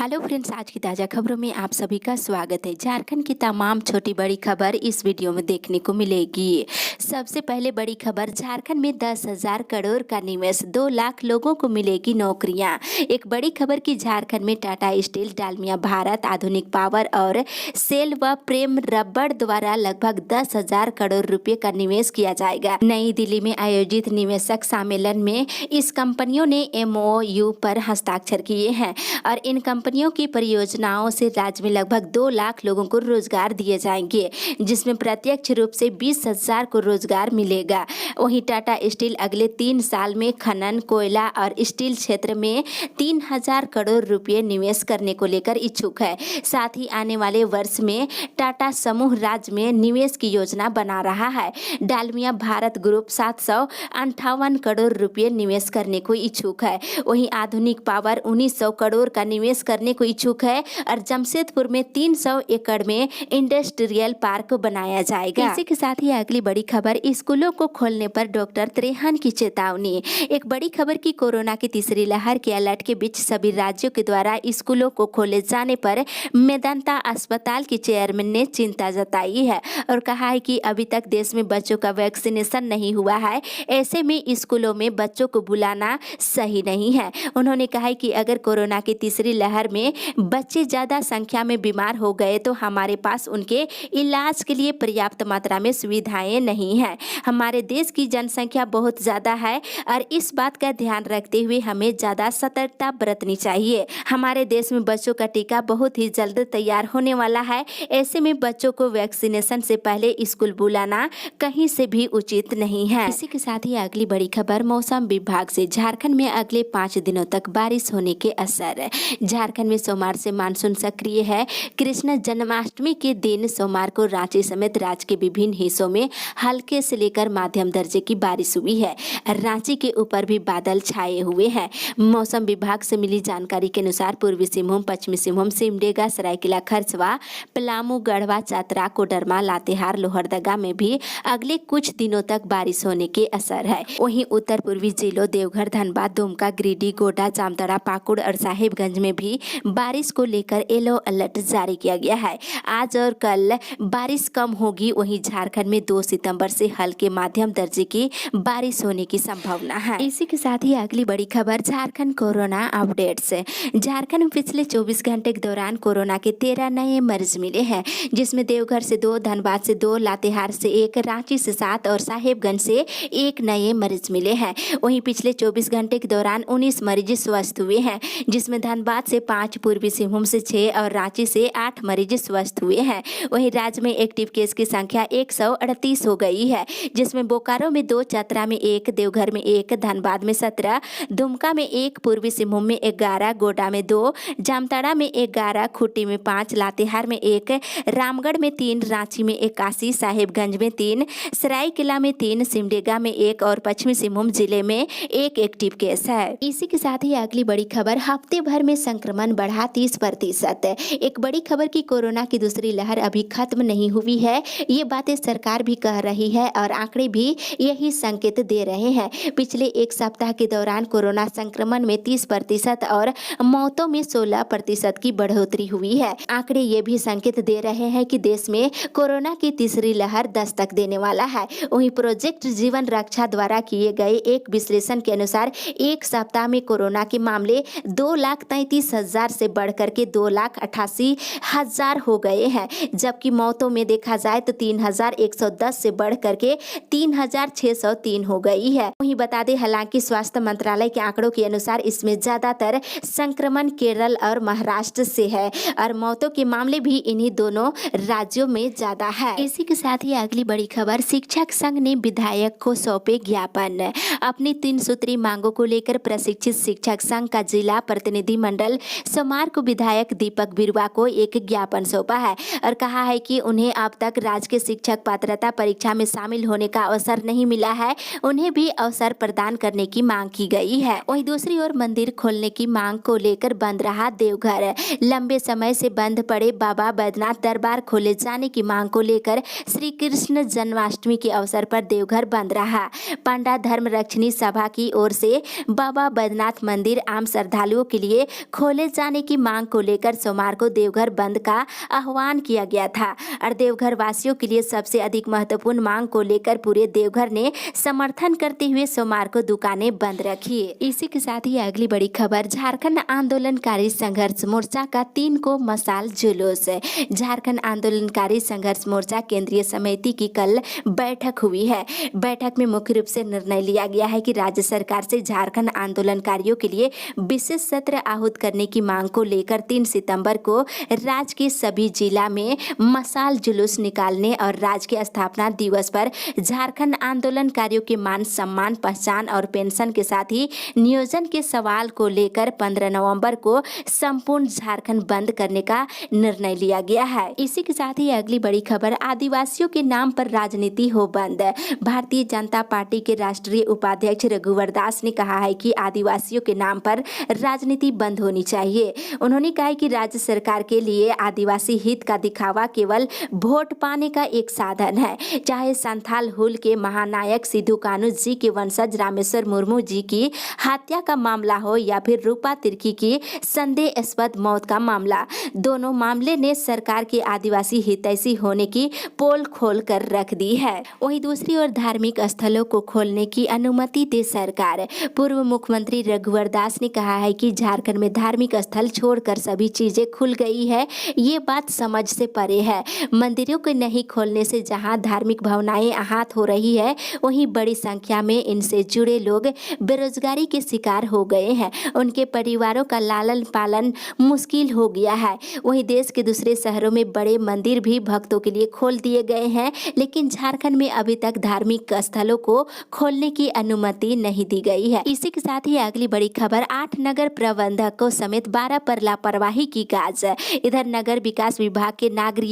Hello friends, आज की ताज़ा खबरों में आप सभी का स्वागत है। झारखंड की तमाम छोटी बड़ी खबर इस वीडियो में देखने को मिलेगी। सबसे पहले बड़ी खबर, झारखंड में 10,000 करोड़ का निवेश, 2 लाख लोगों को मिलेगी नौकरियां। एक बड़ी खबर की झारखंड में टाटा स्टील, डालमिया भारत, आधुनिक पावर और सेल व प्रेम रबड़ द्वारा लगभग 10,000 करोड़ रुपए का निवेश किया जाएगा। नई दिल्ली में आयोजित निवेशक सम्मेलन में इस कंपनियों ने MOU पर हस्ताक्षर किए हैं और इन कंपनियों की परियोजनाओं से राज्य में लगभग 2 लाख लोगों को रोजगार दिए जाएंगे, जिसमें प्रत्यक्ष रूप से 20,000 को रोजगार मिलेगा। वहीं टाटा स्टील अगले 3 साल में खनन, कोयला और स्टील क्षेत्र में 3,000 करोड़ रुपए निवेश करने को लेकर इच्छुक है। साथ ही आने वाले वर्ष में टाटा समूह राज्य में निवेश की योजना बना रहा है। डालमिया भारत ग्रुप 758 करोड़ रुपए निवेश करने को इच्छुक है। वहीं आधुनिक पावर 1900 करोड़ का निवेश करने को इच्छुक है और जमशेदपुर में 300 एकड़ में इंडस्ट्रियल पार्क बनाया जाएगा। इसी के साथ ही अगली बड़ी खबर, स्कूलों को खोलने पर डॉक्टर त्रेहन की चेतावनी। एक बड़ी खबर की कोरोना की तीसरी लहर के अलर्ट के बीच सभी राज्यों के द्वारा स्कूलों को खोले जाने पर मेदांता अस्पताल की चेयरमैन ने चिंता जताई है और कहा है कि अभी तक देश में बच्चों का वैक्सीनेशन नहीं हुआ है। ऐसे में स्कूलों में बच्चों को बुलाना सही नहीं है। उन्होंने कहा है कि अगर कोरोना की तीसरी लहर में बच्चे ज़्यादा संख्या में बीमार हो गए तो हमारे पास उनके इलाज के लिए पर्याप्त मात्रा में सुविधाएं नहीं हैं। हमारे देश की जनसंख्या बहुत ज़्यादा है और इस बात का ध्यान रखते हुए हमें ज़्यादा सतर्कता बरतनी चाहिए। हमारे देश में बच्चों का टीका बहुत ही जल्द तैयार होने वाला है। ऐसे में बच्चों को वैक्सीनेशन से पहले स्कूल बुलाना कहीं से भी उचित नहीं है। इसी के साथ ही अगली बड़ी खबर, मौसम विभाग से झारखंड में अगले 5 दिनों तक बारिश होने के असर। झारखंड में सोमवार से मानसून सक्रिय है। कृष्ण जन्माष्टमी के दिन सोमवार को रांची समेत राज्य के विभिन्न हिस्सों में हल्के से लेकर माध्यम दर्जे की बारिश हुई है। रांची के ऊपर भी बादल छाए हुए हैं। मौसम विभाग से मिली जानकारी के अनुसार पूर्वी सिंहभूम, पश्चिमी सिंहभूम, सिमडेगा, सरायकेला खरसवा, पलामू, गढ़वा, चतरा, कोडरमा, लातेहार, लोहरदगा में भी अगले कुछ दिनों तक बारिश होने के असर है। वहीं उत्तर पूर्वी जिलों देवघर, धनबाद, दुमका, गिरिडीह, गोड्डा, जामताड़ा, पाकुड़ और साहिबगंज में भी बारिश को लेकर येलो अलर्ट जारी किया गया है। आज और कल बारिश कम होगी। वहीं झारखंड में 2 सितंबर से हल्के माध्यम दर्जे की बारिश होने की संभावना है। इसी के साथ ही अगली बड़ी खबर, झारखंड कोरोना अपडेट्स। झारखंड में पिछले 24 घंटे के दौरान कोरोना के 13 नए मरीज मिले हैं, जिसमें देवघर से 2, धनबाद से 2, लातेहार से 1, रांची से 7 और साहिबगंज से 1 नए मरीज मिले हैं। वहीं पिछले 24 घंटे के दौरान 19 मरीज स्वस्थ हुए हैं, जिसमें धनबाद से 5, पूर्वी सिंहभूम से 6 और रांची से 8 मरीज स्वस्थ हुए हैं। वहीं राज्य में एक्टिव केस की संख्या 138 हो गई है, जिसमें बोकारो में 2, चतरा में 1, देवघर में 1, धनबाद में 17, दुमका में 1, पूर्वी सिंहभूम में 11, गोड्डा में 2, जामताड़ा में 11, खूंटी में 5, लातेहार में 1, रामगढ़ में 3, रांची में 81, साहिबगंज में 3, सरायकेला में 3, सिमडेगा में 1 और पश्चिमी सिंहभूम जिले में 1 एक्टिव केस है। इसी के साथ ही अगली बड़ी खबर, हफ्ते भर में संक्रमण बढ़ा 30%। एक बड़ी खबर की कोरोना की दूसरी लहर अभी खत्म नहीं हुई है। ये बातें सरकार भी कह रही है और आंकड़े भी यही संकेत दे रहे हैं। पिछले 1 सप्ताह के दौरान कोरोना संक्रमण में 30% और मौतों में 16% की बढ़ोतरी हुई है। आंकड़े ये भी संकेत दे रहे हैं कि देश में कोरोना की तीसरी लहर दस्तक देने वाला है। वहीं प्रोजेक्ट जीवन रक्षा द्वारा किए गए एक विश्लेषण के अनुसार 1 सप्ताह में कोरोना के मामले 2,33,000 से बढ़कर के 2,88,000 हो गए हैं, जबकि मौतों में देखा जाए तो 3,110 से बढ़कर के 3,603 हो गई है। वहीं बता दें, हालांकि स्वास्थ्य मंत्रालय के आंकड़ों के अनुसार इसमें ज्यादातर संक्रमण केरल और महाराष्ट्र से है और मौतों के मामले भी इन्हीं दोनों राज्यों में ज्यादा है। इसी के साथ ही अगली बड़ी खबर, शिक्षक संघ ने विधायक को सौंपे ज्ञापन। अपनी 3 सूत्री मांगों को लेकर प्रशिक्षित शिक्षक संघ का जिला प्रतिनिधि मंडल सोमवार को विधायक दीपक बिरुआ को एक ज्ञापन सौंपा है और कहा है कि उन्हें अब तक राजकीय शिक्षक पात्रता परीक्षा में शामिल होने का अवसर नहीं मिला है। उन्हें भी अवसर प्रदान करने की मांग की गई है। वहीं दूसरी ओर मंदिर खोलने की मांग को लेकर बंद रहा देवघर। लंबे समय से बंद पड़े बाबा बैद्यनाथ दरबार खोले जाने की मांग को लेकर श्री कृष्ण जन्माष्टमी के अवसर पर देवघर बंद रहा। पांडा धर्म रक्षणी सभा की ओर से बाबा बैद्यनाथ मंदिर आम श्रद्धालुओं के लिए खोले जाने की मांग को लेकर सोमवार को देवघर बंद का आह्वान किया गया था और देवघर वासियों के लिए सबसे अधिक महत्वपूर्ण मांग को लेकर पूरे देवघर ने समर्थन करते हुए सोमवार को दुकानें बंद रखी। इसी के साथ ही अगली बड़ी खबर, झारखंड आंदोलनकारी संघर्ष मोर्चा का 3 को मशाल जुलूस। झारखंड आंदोलनकारी संघर्ष मोर्चा केंद्रीय समिति की कल बैठक हुई है। बैठक में मुख्य रूप से निर्णय लिया गया है कि राज्य सरकार से झारखंड आंदोलनकारियों के लिए विशेष सत्र आहूत करने की मांग को लेकर 3 सितंबर को राज्य के सभी जिला में मशाल जुलूस निकालने और राज्य के स्थापना दिवस पर झारखंड आंदोलनकारियों के मान सम्मान, पहचान और पेंशन के साथ ही नियोजन के सवाल को लेकर 15 नवंबर को संपूर्ण झारखंड बंद करने का निर्णय लिया गया है। इसी के साथ ही अगली बड़ी खबर, आदिवासियों के नाम पर राजनीति हो बंद। भारतीय जनता पार्टी के राष्ट्रीय उपाध्यक्ष रघुवर दास ने कहा है कि आदिवासियों के नाम पर राजनीति बंद होनी चाहिए। उन्होंने कहा है कि राज्य सरकार के लिए आदिवासी हित का दिखावा केवल वोट पाने का एक साधन है। चाहे संथाल हुल के महानायक सिद्धू कान्हू जी के वंशज रामेश्वर मुर्मू जी की हत्या का मामला हो या फिर रूपा तिर्की की संदेहास्पद मौत का मामला, दोनों मामले ने सरकार के आदिवासी हितैषी होने की पोल खोल कर रख दी है। वहीं दूसरी ओर धार्मिक स्थलों को खोलने की अनुमति दे सरकार। पूर्व मुख्यमंत्री रघुवर दास ने कहा है कि झारखंड में धार्मिक स्थल छोड़कर सभी चीजें खुल गई है, ये बात समझ से परे है। मंदिरों को नहीं खोलने से जहां धार्मिक भावनाएं आहत हो रही है, वहीं बड़ी संख्या में इनसे जुड़े लोग बेरोजगारी के शिकार हो गए हैं। उनके परिवारों का लालन पालन मुश्किल हो गया है। वहीं देश के दूसरे शहरों में बड़े मंदिर भी भक्तों के लिए खोल दिए गए हैं, लेकिन झारखंड में अभी तक धार्मिक स्थलों को खोलने की अनुमति नहीं दी गई है। इसी के साथ ही अगली बड़ी खबर, 8 नगर प्रबंधकों समेत 12 पर लापरवाही की गाज। इधर नगर विकास विभाग के नागरिक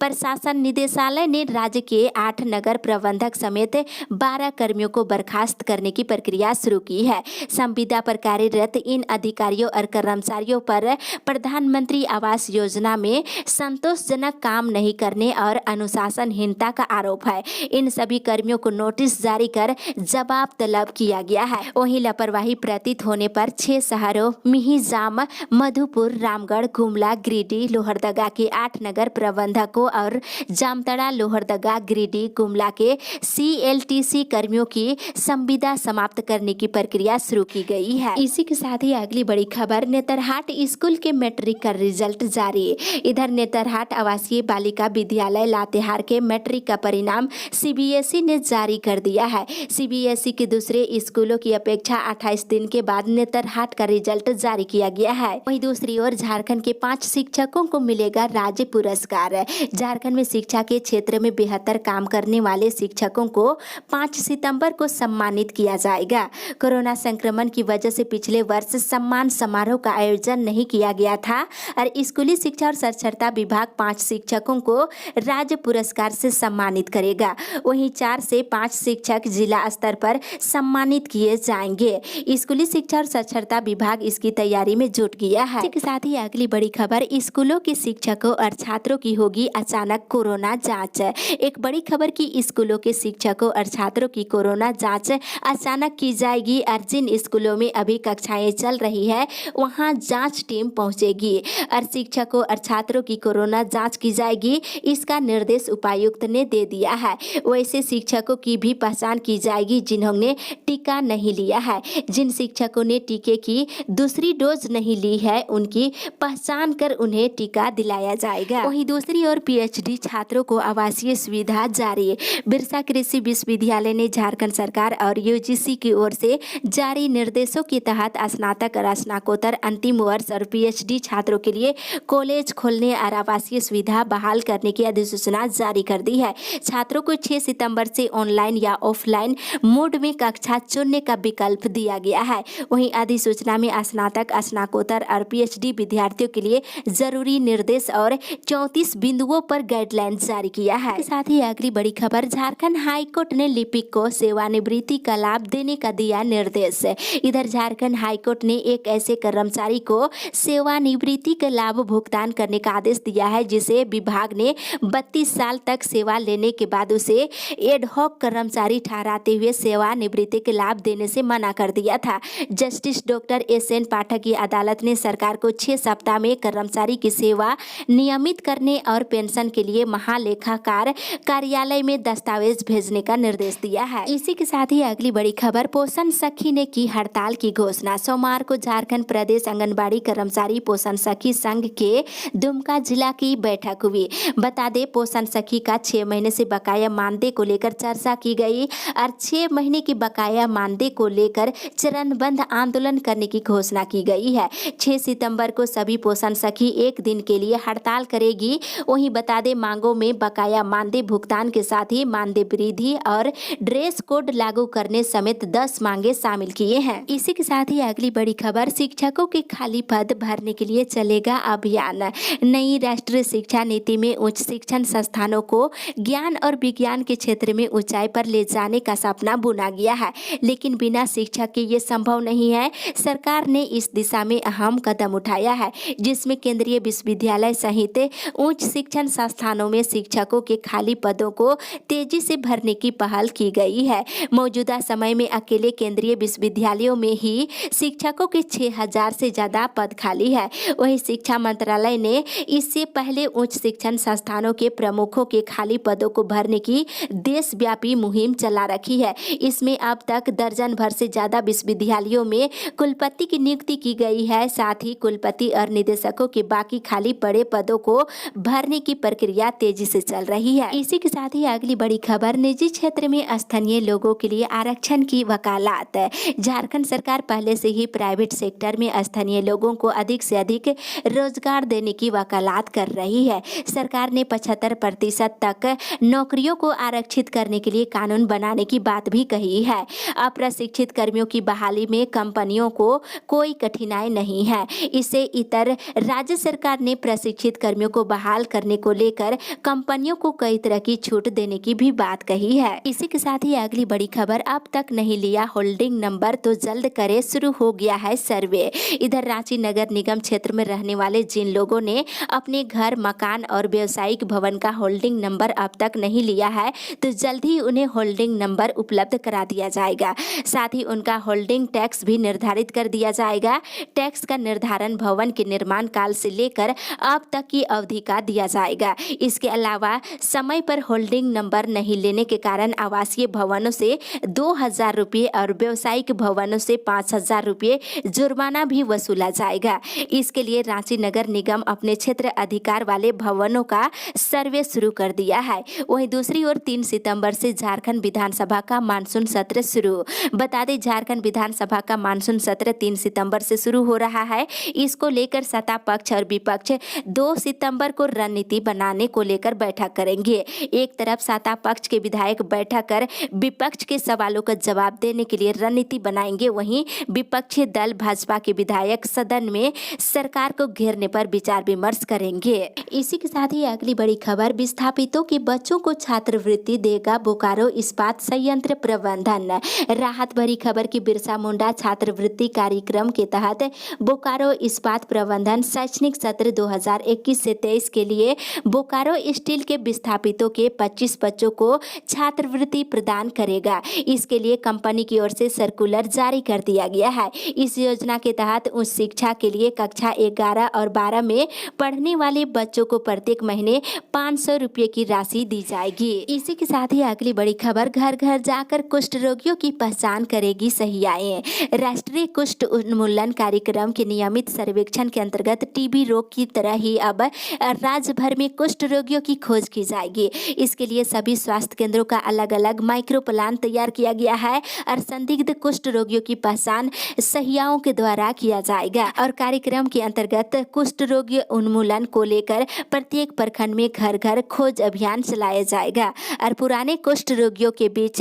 प्रशासन निदेशालय ने राज्य के 8 नगर प्रबंधक समेत 12 कर्मियों को बर्खास्त करने की प्रक्रिया शुरू की है। संविदा पर कार्यरत इन अधिकारियों और कर्मचारियों पर प्रधानमंत्री आवास योजना में संतोषजनक काम नहीं करने और अनुशासनहीनता का आरोप है। इन सभी कर्मियों को नोटिस जारी कर जवाब तलब किया गया है। वहीं लापरवाही प्रतीत होने पर 6 शहरों मिहिजाम, मधुपुर, रामगढ़, गुमला, गिरिडीह, लोहरदगा के 8 नगर प्रबंधकों और जामताड़ा, लोहरदगा, गिरिडीह, गुमला के CLTC कर्मियों की संविदा समाप्त करने की प्रक्रिया शुरू की गई है। इसी के साथ ही अगली बड़ी खबर, नेतरहाट स्कूल के मैट्रिक का रिजल्ट जारी। इधर नेतरहाट आवासीय बालिका विद्यालय लातेहार के मैट्रिक का परिणाम CBSE ने जारी कर दिया है। CBSE के दूसरे स्कूलों की अपेक्षा 28 दिन के बाद नेतरहाट का रिजल्ट जारी किया गया है। वहीं दूसरी ओर झारखंड के 5 शिक्षकों को मिलेगा राज्य पुरस्कार। झारखंड में शिक्षा के क्षेत्र में बेहतर काम करने वाले शिक्षकों को 5 सितंबर को सम्मानित किया जाएगा। कोरोना संक्रमण की वजह से पिछले वर्ष सम्मान समारोह का आयोजन नहीं किया गया था और स्कूली शिक्षा और साक्षरता विभाग 5 शिक्षकों को राज्य पुरस्कार से सम्मानित करेगा। वहीं 4 से 5 शिक्षक जिला स्तर पर सम्मानित किए जाएंगे। स्कूली शिक्षा और साक्षरता विभाग इसकी तैयारी में जुट गया है। इसके साथ ही अगली बड़ी खबर, स्कूलों के शिक्षकों और छात्रों की होगी अचानक कोरोना जांच। एक बड़ी खबर की स्कूलों के शिक्षकों और छात्रों की कोरोना जांच अचानक की जाएगी और जिन स्कूलों में अभी कक्षाएं चल रही है वहां जांच टीम पहुंचेगी और शिक्षकों और छात्रों की कोरोना जांच की जाएगी। इसका निर्देश उपायुक्त ने दे दिया है। वैसे शिक्षकों की भी पहचान की जाएगी जिन्होंने टीका नहीं लिया है। जिन शिक्षकों ने टीके की दूसरी डोज नहीं ली है उनकी पहचान कर उन्हें टीका दिलाया जाएगा। वहीं दूसरी ओर PhD छात्रों को आवासीय सुविधा जारी। बिरसा कृषि विश्वविद्यालय ने झारखंड सरकार और UGC की ओर से जारी निर्देशों के तहत स्नातक और स्नातकोत्तर अंतिम वर्ष और PhD छात्रों के लिए कॉलेज खोलने और आवासीय सुविधा बहाल करने की अधिसूचना जारी कर दी है। छात्रों को 6 सितंबर से ऑनलाइन या ऑफलाइन मोड में कक्षा चुनने का विकल्प दिया गया है। वहीं अधिसूचना में स्नातक, स्नातकोत्तर और PhD विद्यार्थियों के लिए जरूरी निर्देश और 34 बिंदुओं पर गाइडलाइन जारी किया है। इसके साथ ही अगली बड़ी खबर, झारखंड हाईकोर्ट ने लिपिक को सेवानिवृत्ति का लाभ देने का दिया निर्देश। इधर झारखंड हाईकोर्ट ने एक ऐसे कर्मचारी को सेवानिवृत्ति का लाभ भुगतान करने का आदेश दिया है जिसे विभाग ने 32 साल तक सेवा लेने के बाद उसे एडहॉक कर्मचारी ठहराते हुए सेवानिवृत्ति के लाभ देने से मना कर दिया था। जस्टिस डॉक्टर SN पाठक की अदालत अदालत ने सरकार को 6 सप्ताह में कर्मचारी की सेवा नियमित करने और पेंशन के लिए महालेखाकार कार्यालय में दस्तावेज भेजने का निर्देश दिया है। इसी के साथ ही अगली बड़ी खबर, पोषण सखी ने की हड़ताल की घोषणा। सोमवार को झारखंड प्रदेश आंगनबाड़ी कर्मचारी पोषण सखी संघ के दुमका जिला की बैठक हुई। बता दें, पोषण सखी का 6 महीने से बकाया मानदेय को लेकर चर्चा की गई और 6 महीने की बकाया मानदेय को लेकर चरणबद्ध आंदोलन करने की घोषणा की गई है। 6 सितंबर को सभी पोषण सखी एक दिन के लिए हड़ताल करेगी। वहीं बता दें, मांगों में बकाया मानदेय भुगतान के साथ ही मानदेय वृद्धि और ड्रेस कोड लागू करने समेत 10 मांगे शामिल किए हैं। इसी के साथ ही अगली बड़ी खबर, शिक्षकों के खाली पद भरने के लिए चलेगा अभियान। नई राष्ट्रीय शिक्षा नीति में उच्च शिक्षण संस्थानों को ज्ञान और विज्ञान के क्षेत्र में ऊंचाई पर ले जाने का सपना बुना गया है, लेकिन बिना शिक्षक के ये संभव नहीं है। सरकार ने इस दिशा में अहम कदम उठाया है, जिसमें केंद्रीय विश्वविद्यालय सहित उच्च शिक्षण संस्थानों में शिक्षकों के खाली पदों को तेजी से भरने की पहल की गई है। मौजूदा समय में अकेले केंद्रीय विश्वविद्यालयों में ही शिक्षकों के 6000 से ज्यादा पद खाली है। वहीं शिक्षा मंत्रालय ने इससे पहले उच्च शिक्षण संस्थानों के प्रमुखों के खाली पदों को भरने की देशव्यापी मुहिम चला रखी है। इसमें अब तक दर्जन भर से ज्यादा विश्वविद्यालयों में कुलपति की नियुक्ति की गई है। साथ ही कुलपति और निदेशकों के बाकी खाली पड़े पदों को भरने की प्रक्रिया तेजी से चल रही है। इसी के साथ ही अगली बड़ी खबर, निजी क्षेत्र में स्थानीय लोगों के लिए आरक्षण की वकालत। झारखंड सरकार पहले से ही प्राइवेट सेक्टर में स्थानीय लोगों को अधिक से अधिक रोजगार देने की वकालत कर रही है। सरकार ने 75% तक नौकरियों को आरक्षित करने के लिए कानून बनाने की बात भी कही है। अप्रशिक्षित कर्मियों की बहाली में कंपनियों को कोई कठिनाई नहीं है। इससे इतर राज्य सरकार ने प्रशिक्षित कर्मियों को बहाल करने को लेकर कंपनियों को कई तरह की छूट देने की भी बात कही है। इसी के साथ ही अगली बड़ी खबर, अब तक नहीं लिया होल्डिंग नंबर तो जल्द करे, शुरू हो गया है सर्वे। इधर रांची नगर निगम क्षेत्र में रहने वाले जिन लोगों ने अपने घर, मकान और व्यावसायिक भवन का होल्डिंग नंबर अब तक नहीं लिया है, तो जल्द ही उन्हें होल्डिंग नंबर उपलब्ध करा दिया जाएगा। साथ ही उनका होल्डिंग टैक्स भी निर्धारित कर दिया जाएगा। टैक्स का निर्धारण भवन के निर्माण काल से लेकर अब तक की अवधि का दिया जाएगा। इसके अलावा समय पर होल्डिंग नंबर नहीं लेने के कारण आवासीय भवनों से 2000 रुपये और व्यावसायिक भवनों से 5000 रुपये जुर्माना भी वसूला जाएगा। इसके लिए रांची नगर निगम अपने क्षेत्र अधिकार वाले भवनों का सर्वे शुरू कर दिया है। वहीं दूसरी ओर 3 सितंबर से झारखंड विधानसभा का मानसून सत्र शुरू। बता दें, झारखंड विधानसभा का मानसून सत्र 3 सितंबर से शुरू हो रहा है। इसको लेकर सत्ता पक्ष और विपक्ष 2 सितंबर को रणनीति बनाने को लेकर बैठक करेंगे। एक तरफ सत्ता पक्ष के विधायक बैठक कर विपक्ष के सवालों का जवाब देने के लिए रणनीति बनाएंगे, वहीं विपक्षी दल भाजपा के विधायक सदन में सरकार को घेरने पर विचार विमर्श करेंगे। इसी के साथ ही अगली बड़ी खबर, विस्थापितों के बच्चों को छात्रवृत्ति देगा बोकारो इस्पात संयंत्र प्रबंधन। राहत भरी खबर की बिरसा मुंडा छात्रवृत्ति कार्यक्रम के तहत बोकारो इस्पात प्रबंधन शैक्षणिक सत्र 2021 से 23 के लिए बोकारो स्टील के विस्थापितों के 25 बच्चों को छात्रवृत्ति प्रदान करेगा। इसके लिए कंपनी की ओर से सर्कुलर जारी कर दिया गया है। इस योजना के तहत उच्च शिक्षा के लिए कक्षा 11 और 12 में पढ़ने वाले बच्चों को प्रत्येक महीने 500 रुपये की राशि दी जाएगी। इसी के साथ ही अगली बड़ी खबर, घर घर जाकर कुष्ठ रोगियों की पहचान करेगी सहियाएं। राष्ट्रीय कुष्ठ उन्मूलन कार्यक्रम के नियमित सर्वेक्षण के अंतर्गत टीबी रोग की तरह ही अब राज्य भर में कुष्ठ रोगियों की खोज की जाएगी। इसके लिए सभी स्वास्थ्य केंद्रों का अलग अलग माइक्रो प्लान तैयार किया गया है और संदिग्ध कुष्ठ रोगियों की पहचान सहियाओं के द्वारा किया जाएगा। और कार्यक्रम के अंतर्गत कुष्ठ रोगी उन्मूलन को लेकर प्रत्येक प्रखंड में घर घर खोज अभियान चलाया जाएगा और पुराने कुष्ठ रोगियों के बीच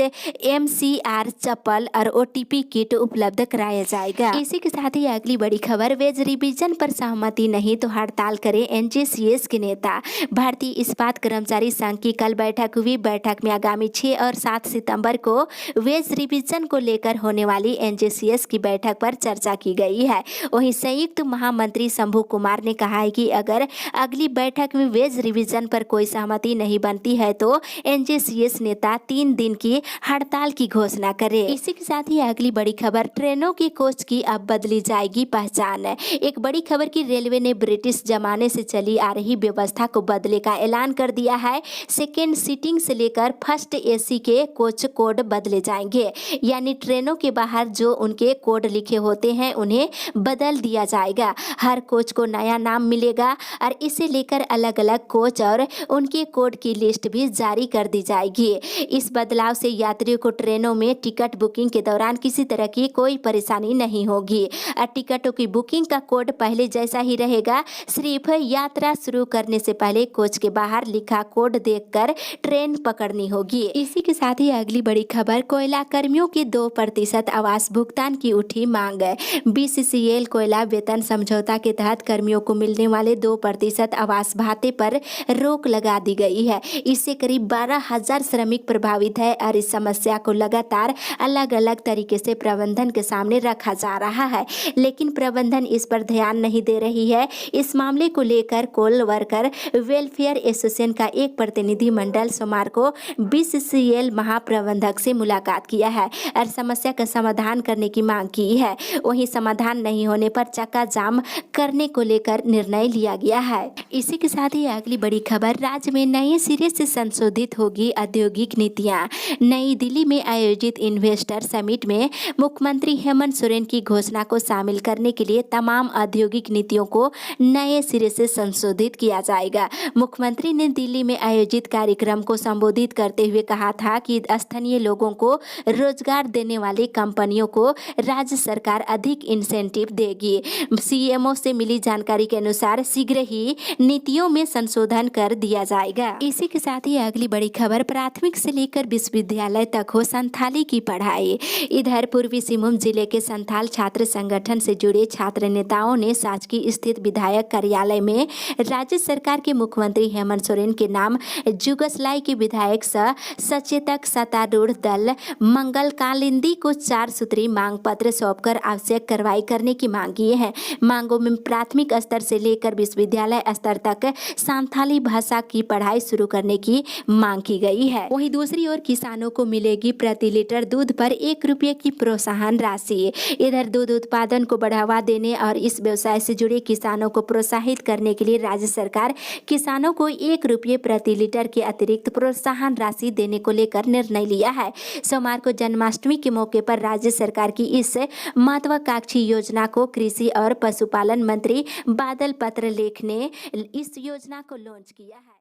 MCR चप्पल और OTP किट उपलब्ध कराया जाएगा। इसी के साथ ही अगली बड़ी खबर, वेज रिवीजन पर सहमति नहीं तो हड़ताल करें NJCS के नेता। भारतीय इस्पात कर्मचारी संघ की कल बैठक हुई। बैठक में आगामी 6 और 7 सितंबर को वेज रिवीजन को लेकर होने वाली NJCS की बैठक पर चर्चा की गई है। वहीं संयुक्त महामंत्री शंभू कुमार ने कहा है कि अगर अगली बैठक में वेज रिवीजन पर कोई सहमति नहीं बनती है तो NJCS नेता 3 दिन की हड़ताल की घोषणा करे। इसी के साथ ही अगली बड़ी खबर, ट्रेनों की कोच की अब बदली जाएगी पहचान। एक बड़ी खबर की रेलवे ने ब्रिटिश जमाने से चली आ रही व्यवस्था को बदले का ऐलान कर दिया है। सेकेंड सीटिंग से लेकर फर्स्ट एसी के कोच कोड बदले जाएंगे, यानी ट्रेनों के बाहर जो उनके कोड लिखे होते हैं उन्हें बदल दिया जाएगा। हर कोच को नया नाम मिलेगा और इसे लेकर अलग अलग कोच और उनके कोड की लिस्ट भी जारी कर दी जाएगी। इस बदलाव से यात्रियों को ट्रेनों में टिकट बुकिंग के दौरान किसी तरह की कोई परेशानी नहीं होगी और टिकटों की बुकिंग का कोड पहले जैसा ही रहेगा। सिर्फ यात्रा शुरू करने से पहले कोच के बाहर लिखा कोड देखकर ट्रेन पकड़नी होगी। इसी के साथ ही अगली बड़ी खबर, कोयला कर्मियों की 2% आवास भुगतान की उठी मांग। बीसीसीएल कोयला वेतन समझौता के तहत कर्मियों को मिलने वाले 2% आवास भाते पर रोक लगा दी गई है। इससे करीब 12,000 श्रमिक प्रभावित है और इस समस्या को लगातार अलग अलग तरीके से प्रबंधन के सामने रखा जा रहा है, लेकिन प्रबंधन इस पर ध्यान नहीं दे रही है। इस मामले को लेकर कोल वर्कर वेलफेयर एसोसिएशन का एक प्रतिनिधि मंडल सोमवार को बीसीसीएल महाप्रबंधक से मुलाकात किया है और समस्या का समाधान करने की मांग की है। वहीं समाधान नहीं होने पर चक्का जाम करने को लेकर निर्णय लिया गया है। इसी के साथ ही अगली बड़ी खबर, राज्य में नए सिरे से संशोधित होगी औद्योगिक नीतियां। नई दिल्ली में आयोजित इन्वेस्टर समिट में मुख्यमंत्री हेमंत सोरेन की घोषणा को शामिल करने के लिए तमाम औद्योगिक नीतियों को नए सिरे से संशोधित किया जाएगा। मुख्यमंत्री ने दिल्ली में आयोजित कार्यक्रम को संबोधित करते हुए कहा था कि स्थानीय लोगों को रोजगार देने वाली कंपनियों को राज्य सरकार अधिक इंसेंटिव देगी। सीएमओ से मिली जानकारी के अनुसार शीघ्र ही नीतियों में संशोधन कर दिया जाएगा। इसी के साथ ही अगली बड़ी खबर, प्राथमिक से लेकर विश्वविद्यालय तक हो संथाली की पढ़ाई। इधर पूर्वी सिंहभूम जिले के संथाल छात्र संगठन से जुड़े छात्र नेताओं ने साचकी स्थित विधायक कार्यालय में राज्य सरकार के मुख्यमंत्री हेमंत सोरेन के नाम जुगसलाई के विधायक सचेतक सत्तारूढ़ दल मंगल कालिंदी को 4 सूत्री मांग पत्र सौंपकर आवश्यक कार्रवाई करने की मांग की है। मांगों में प्राथमिक स्तर से लेकर विश्वविद्यालय स्तर तक संथाली भाषा की पढ़ाई शुरू करने की मांग की गई है। वहीं दूसरी ओर किसानों को मिलेगी प्रति लीटर दूध पर 1 रुपये की प्रोत्साहन राशि। इधर दूध उत्पादन को बढ़ावा देने और इस व्यवसाय से जुड़े किसानों को प्रोत्साहित करने के लिए राज्य सरकार किसानों को 1 रुपये प्रति लीटर के अतिरिक्त प्रोत्साहन राशि देने को लेकर निर्णय लिया है। सोमवार को जन्माष्टमी के मौके पर राज्य सरकार की इस महत्वाकांक्षी योजना को कृषि और पशुपालन मंत्री बादल पत्रलेख ने इस योजना को लॉन्च किया है।